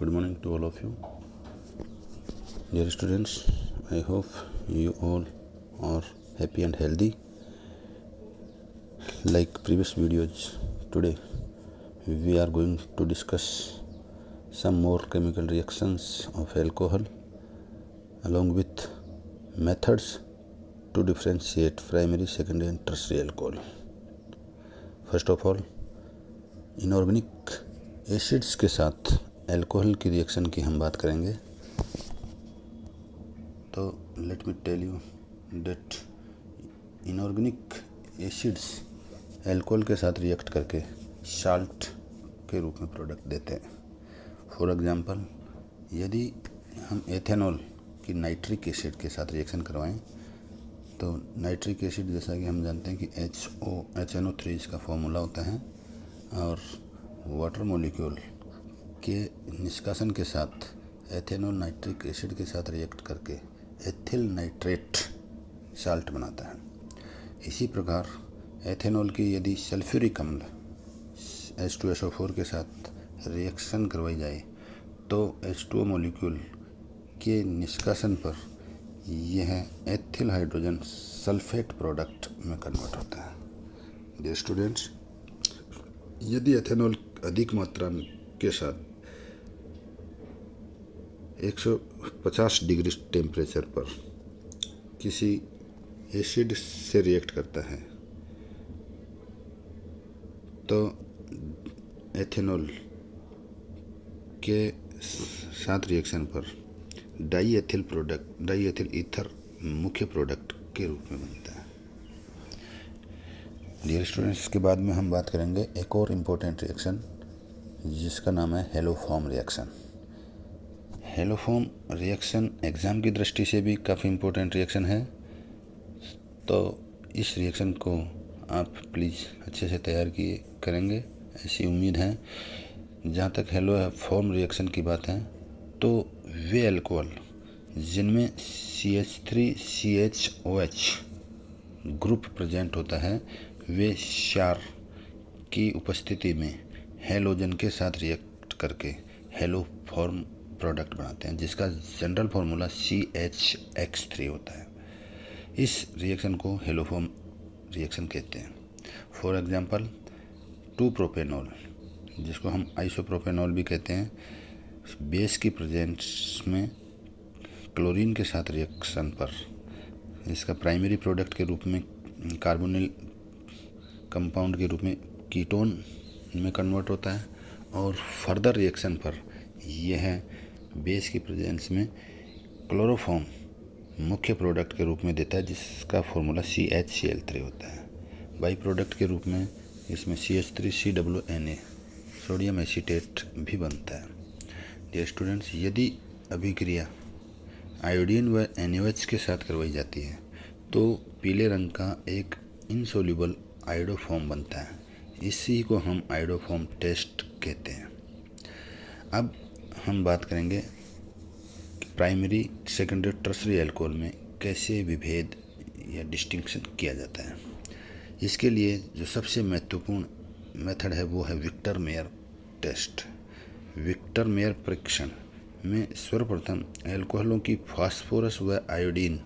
Good morning to all of you. Dear students, I hope you all are happy and healthy. Like previous videos, today we are going to discuss some more chemical reactions of alcohol along with methods to differentiate primary, secondary and tertiary alcohol. First of all, inorganic acids के साथ alcohol की reaction की हम बात करेंगे. तो let me tell you that inorganic acids alcohol के साथ रिएक्ट करके साल्ट के रूप में प्रोडक्ट देते हैं. फॉर एग्जांपल, यदि हम एथेनॉल की नाइट्रिक एसिड के साथ रिएक्शन करवाएं तो नाइट्रिक एसिड, जैसा कि हम जानते हैं कि HNO3 इसका फॉर्मूला होता है, और वाटर मॉलिक्यूल के निष्कासन के साथ एथेनॉल नाइट्रिक एसिड के साथ रिएक्ट करके एथिल नाइट्रेट साल्ट बनाता है. इसी प्रकार एथेनॉल की यदि सल्फ्यूरिक अम्ल H2SO4 के साथ रिएक्शन करवाई जाए तो H2O मॉलिक्यूल के निष्कासन पर यह एथिल हाइड्रोजन सल्फेट प्रोडक्ट में कन्वर्ट होता है. डियर स्टूडेंट्स, यदि एथेनॉल अधिक मात्रा के साथ 150 डिग्री टेम्परेचर पर किसी एसिड से रिएक्ट करता है तो एथेनॉल के साथ रिएक्शन पर डाईएथिल ईथर मुख्य प्रोडक्ट के रूप में बनता है. डियर स्टूडेंट्स, इसके बाद में हम बात करेंगे एक और इम्पोर्टेंट रिएक्शन जिसका नाम है haloform reaction. Haloform reaction exam की दृष्टि से भी काफ़ी इम्पोर्टेंट रिएक्शन है, तो इस रिएक्शन को आप प्लीज़ अच्छे से तैयार किए करेंगे, ऐसी उम्मीद है. जहाँ तक हेलोफॉर्म रिएक्शन की बात है तो वे अल्कोहल जिनमें CH3CHOH ग्रुप प्रेजेंट होता है वे क्षार की उपस्थिति में हेलोजन के साथ रिएक्ट करके हेलोफॉर्म प्रोडक्ट बनाते हैं, जिसका जनरल फार्मूला CHX3 होता है. इस रिएक्शन को हेलोफॉर्म रिएक्शन कहते हैं. फॉर एग्जांपल, 2-प्रोपेनॉल, जिसको हम आइसोप्रोपेनॉल भी कहते हैं, बेस की प्रेजेंस में क्लोरीन के साथ रिएक्शन पर इसका प्राइमरी प्रोडक्ट के रूप में कार्बोनिल कंपाउंड के रूप में कीटोन में कन्वर्ट होता है, और फर्दर रिएक्शन पर यह बेस की प्रेजेंस में क्लोरोफॉर्म मुख्य प्रोडक्ट के रूप में देता है, जिसका फॉर्मूला CHCl3 होता है. बाई प्रोडक्ट के रूप में इसमें CH3COONA सोडियम एसीटेट भी बनता है. डियर स्टूडेंट्स, यदि अभिक्रिया आयोडीन व NaOH के साथ करवाई जाती है तो पीले रंग का एक इनसोल्यूबल आयोडोफॉर्म बनता है. इसी को हम आयोडोफॉर्म टेस्ट कहते हैं. अब हम बात करेंगे प्राइमरी, सेकेंडरी, टर्सरी अल्कोहल में कैसे विभेद या डिस्टिंक्शन किया जाता है. इसके लिए जो सबसे महत्वपूर्ण मेथड है वो है Victor Meyer test. Victor Meyer परीक्षण में सर्वप्रथम अल्कोहलों की फास्फोरस व आयोडीन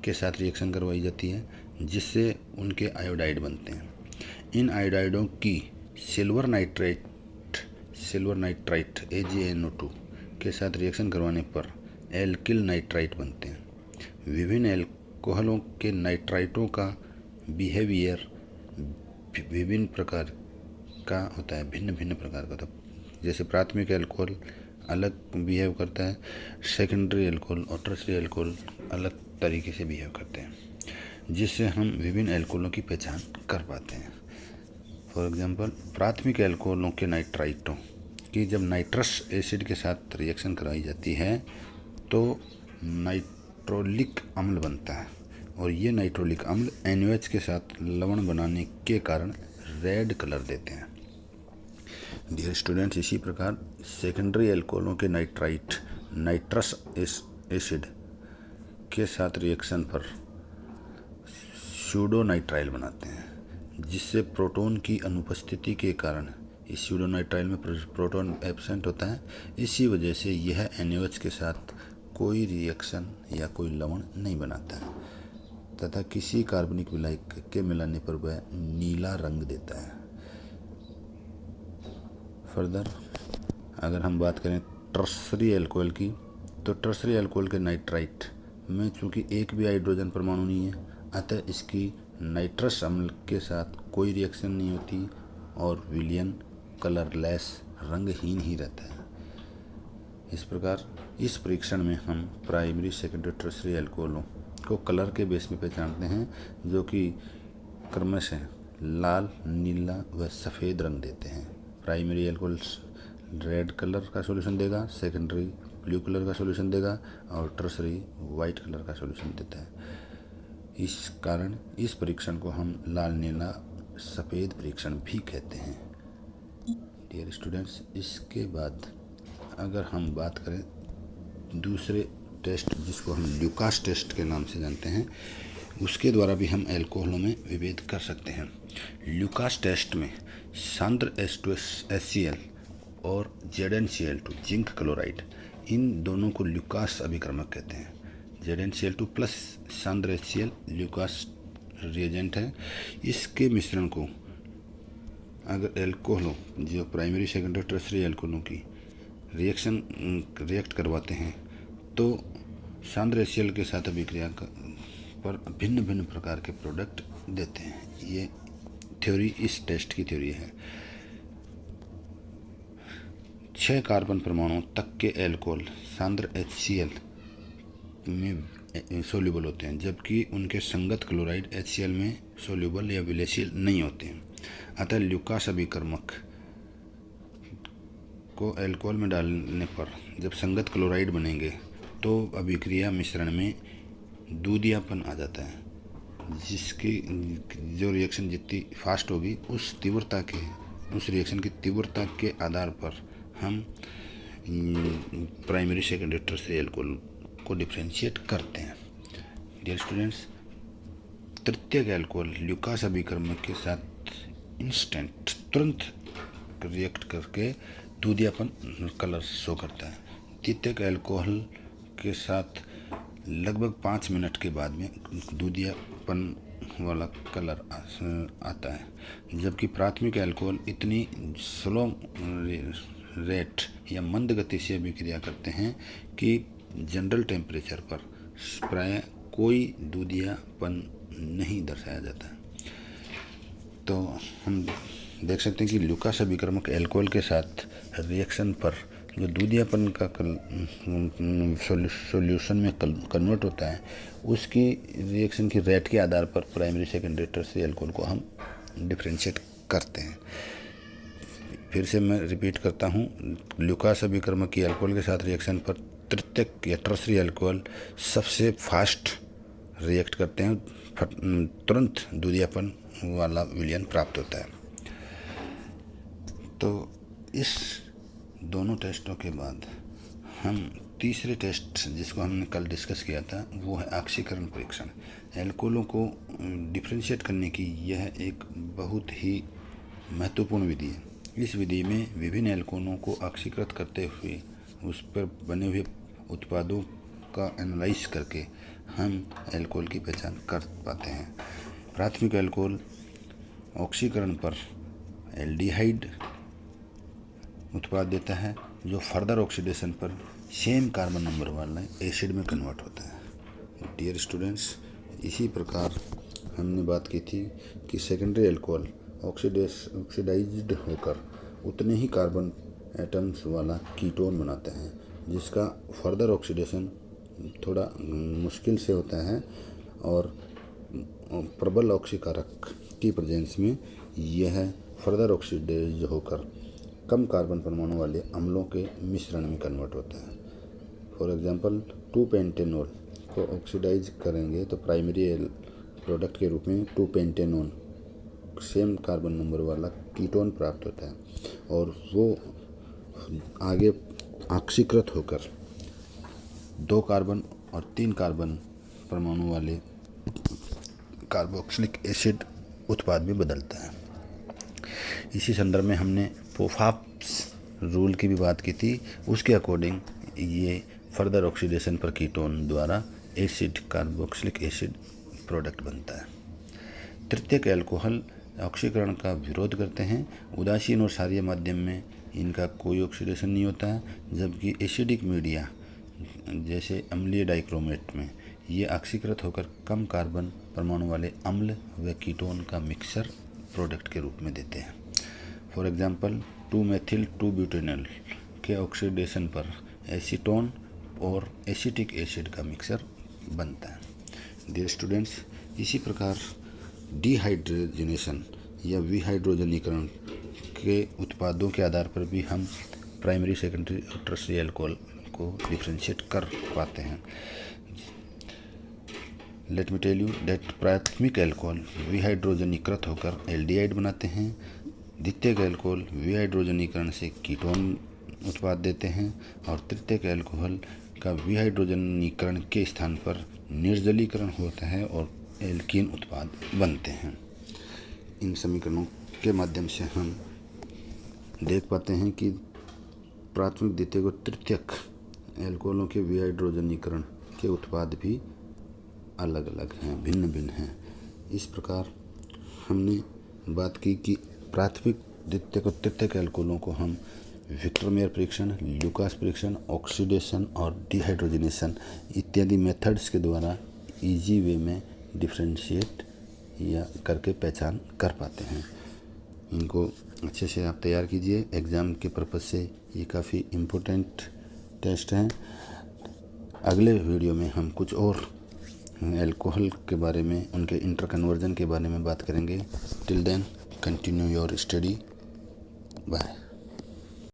के साथ रिएक्शन करवाई जाती है, जिससे उनके आयोडाइड बनते हैं. इन आयोडाइडों की सिल्वर नाइट्राइट AgNO2 के साथ रिएक्शन करवाने पर एल्किल नाइट्राइट बनते हैं. विभिन्न अल्कोहलों के नाइट्राइटों का बिहेवियर विभिन्न प्रकार का होता है, भिन्न प्रकार का. जैसे प्राथमिक अल्कोहल अलग बिहेव करता है, सेकेंडरी अल्कोहल और टर्सरी अल्कोहल अलग तरीके से बिहेव करते हैं, जिससे हम विभिन्न अल्कोहलों की पहचान कर पाते हैं. फॉर एग्जांपल, प्राथमिक अल्कोहलों के नाइट्राइटों की जब नाइट्रस एसिड के साथ रिएक्शन कराई जाती है तो नाइट्रोलिक अम्ल बनता है, और ये नाइट्रोलिक अम्ल NaOH के साथ लवण बनाने के कारण रेड कलर देते हैं. डियर स्टूडेंट्स, इसी प्रकार सेकेंडरी अल्कोहलों के नाइट्रस एसिड के साथ रिएक्शन पर सूडो नाइट्राइल बनाते हैं, जिससे प्रोटॉन की अनुपस्थिति के कारण इस स्यूडोनाइट्राइल में प्रोटॉन एब्सेंट होता है। इसी वजह से यह NaOH के साथ कोई रिएक्शन या कोई लवण नहीं बनाता है तथा किसी कार्बनिक विलायक के मिलाने पर वह नीला रंग देता है। फर्दर अगर हम बात करें टर्शरी अल्कोहल की, तो टर्शरी अल्कोहल के नाइट्राइट में चूँकि एक भी हाइड्रोजन परमाणु नहीं है, अतः इसकी नाइट्रस अम्ल के साथ कोई रिएक्शन नहीं होती और विलयन कलरलेस रंगहीन ही रहता है। इस प्रकार इस परीक्षण में हम प्राइमरी, सेकेंडरी, टर्शरी अल्कोहलों को कलर के बेस में पहचानते हैं, जो कि क्रमशः लाल, नीला व सफ़ेद रंग देते हैं। प्राइमरी अल्कोहल्स रेड कलर का सॉल्यूशन देगा, सेकेंडरी ब्लू कलर का सॉल्यूशन देगा और टर्शरी वाइट कलर का सॉल्यूशन देता है। इस कारण इस परीक्षण को हम लाल, नीला, सफ़ेद परीक्षण भी कहते हैं। डियर स्टूडेंट्स, इसके बाद अगर हम बात करें दूसरे टेस्ट जिसको हम ल्यूकास टेस्ट के नाम से जानते हैं, उसके द्वारा भी हम अल्कोहलों में विभेद कर सकते हैं। ल्यूकास टेस्ट में सांद्र H2HCl और ZnCl2 जिंक क्लोराइड, इन दोनों को ल्यूकास अभिकर्मक कहते हैं। ZnCl2 प्लस सांद्र HCl ल्यूकास रिएजेंट है। इसके मिश्रण को अगर अल्कोहलों, जो प्राइमरी, सेकेंडरी, टर्शरी अल्कोहलों की रिएक्ट करवाते हैं, तो सांद्र HCl के साथ अभिक्रिया पर भिन्न भिन्न प्रकार के प्रोडक्ट देते हैं। ये थ्योरी, इस टेस्ट की थ्योरी है। 6 कार्बन परमाणु तक के अल्कोहल सांद्र HCl में सोल्यूबल होते हैं, जबकि उनके संगत क्लोराइड HCl में सोल्यूबल या विलेयशील नहीं होते हैं। अतः ल्यूकास अभिकर्मक को अल्कोहल में डालने पर जब संगत क्लोराइड बनेंगे तो अभिक्रिया मिश्रण में दूधियापन आ जाता है, जिसकी जो रिएक्शन जितनी फास्ट होगी उस रिएक्शन की तीव्रता के आधार पर हम प्राइमरी, सेकेंडरी, टर्शरी अल्कोहल को डिफ्रेंशिएट करते हैं। डियर स्टूडेंट्स, तृतीयक अल्कोहल ल्यूकास अभिकर्मक के साथ इंस्टेंट, तुरंत रिएक्ट करके दूधियापन कलर शो करता है। द्वितीयक अल्कोहल के साथ लगभग 5 मिनट के बाद में दूधियापन वाला कलर आता है, जबकि प्राथमिक अल्कोहल इतनी स्लो रेट या मंद गति से अभिक्रिया करते हैं कि जनरल टेम्परेचर पर प्रायः कोई दूधियापन नहीं दर्शाया जाता। तो हम देख सकते हैं कि ल्यूकास अभिकर्मक अल्कोहल के साथ रिएक्शन पर जो दूधियापन का सॉल्यूशन में कन्वर्ट होता है, उसकी रिएक्शन की रेट के आधार पर प्राइमरी, सेकेंडरी, टर्शरी अल्कोहल को हम डिफ्रेंशिएट करते हैं। फिर से मैं रिपीट करता हूँ, ल्यूकास अभिकर्मक की अल्कोहल के साथ रिएक्शन पर तृतीयक या टर्शरी अल्कोहल सबसे फास्ट रिएक्ट करते हैं, तुरंत दूधियापन वाला विलयन प्राप्त होता है। तो इस दोनों टेस्टों के बाद हम तीसरे टेस्ट जिसको हमने कल डिस्कस किया था, वो है ऑक्सीकरण परीक्षण। अल्कोहलों को डिफ्रेंशिएट करने की यह एक बहुत ही महत्वपूर्ण विधि है। इस विधि में विभिन्न अल्कोहलों को ऑक्सीकृत करते हुए उस पर बने हुए उत्पादों का एनालाइज करके हम अल्कोहल की पहचान कर पाते हैं। प्राथमिक अल्कोहल ऑक्सीकरण पर एल्डिहाइड उत्पाद देता है, जो फर्दर ऑक्सीडेशन पर सेम कार्बन नंबर वाला एसिड में कन्वर्ट होता है। डियर स्टूडेंट्स, इसी प्रकार हमने बात की थी कि सेकेंडरी अल्कोहल ऑक्सीडाइज्ड होकर उतने ही कार्बन एटम्स वाला कीटोन बनाते हैं, जिसका फर्दर ऑक्सीडेशन थोड़ा मुश्किल से होता है और प्रबल ऑक्सीकारक की प्रेजेंस में यह फर्दर ऑक्सीडाइज होकर कम कार्बन परमाणु वाले अम्लों के मिश्रण में कन्वर्ट होता है। फॉर एग्जांपल 2-पेंटेनॉल को ऑक्सीडाइज करेंगे तो प्राइमरी प्रोडक्ट के रूप में 2-पेंटेनॉन सेम कार्बन नंबर वाला कीटोन प्राप्त होता है और वो आगे ऑक्सीकृत होकर 2 कार्बन और 3 कार्बन परमाणु वाले कार्बोक्सिलिक एसिड उत्पाद में बदलता है। इसी संदर्भ में हमने पोफाप्स रूल की भी बात की थी, उसके अकॉर्डिंग ये फर्दर ऑक्सीडेशन पर कीटोन द्वारा एसिड कार्बोक्सिलिक एसिड प्रोडक्ट बनता है। तृतीयक अल्कोहल ऑक्सीकरण का विरोध करते हैं। उदासीन और क्षारीय माध्यम में इनका कोई ऑक्सीडेशन नहीं होता है, जबकि एसिडिक मीडिया जैसे अम्लीय डाइक्रोमेट में ये ऑक्सीकृत होकर कम कार्बन परमाणु वाले अम्ल व कीटोन का मिक्सर प्रोडक्ट के रूप में देते हैं। फॉर एग्जांपल 2-मेथिल 2-ब्यूटेनॉल के ऑक्सीडेशन पर एसीटोन और एसिटिक एसिड का मिक्सर बनता है। डियर स्टूडेंट्स, इसी प्रकार डिहाइड्रोजनेशन या विहाइड्रोजनीकरण के उत्पादों के आधार पर भी हम प्राइमरी, सेकेंडरी और टर्शियरी अल्कोहल को डिफ्रेंशिएट कर पाते हैं। Let me tell you that प्राथमिक अल्कोहल विहाइड्रोजनीकृत होकर एल्डिहाइड बनाते हैं। द्वितीयक अल्कोहल विहाइड्रोजनीकरण से कीटोन उत्पाद देते हैं और तृतीयक अल्कोहल का विहाइड्रोजनीकरण के स्थान पर निर्जलीकरण होता है और एल्कीन उत्पाद बनते हैं। इन समीकरणों के माध्यम से हम देख पाते हैं कि प्राथमिक, द्वितीयक और तृतीयक अल्कोहलों के विहाइड्रोजनीकरण के उत्पाद भी अलग अलग हैं, भिन्न भिन्न हैं। इस प्रकार हमने बात की कि प्राथमिक, द्वितीयक और तृतीयक अल्कोहलों को हम विक्टर मेयर परीक्षण, ल्यूकास परीक्षण, ऑक्सीडेशन और डिहाइड्रोजनेशन इत्यादि मेथड्स के द्वारा इजी वे में डिफ्रेंशिएट या करके पहचान कर पाते हैं। इनको अच्छे से आप तैयार कीजिए। एग्ज़ाम के पर्पज़ से ये काफ़ी इम्पोर्टेंट टेस्ट हैं। अगले वीडियो में हम कुछ और अल्कोहल के बारे में, उनके इंटर कन्वर्जन के बारे में बात करेंगे। Till then continue your study. Bye.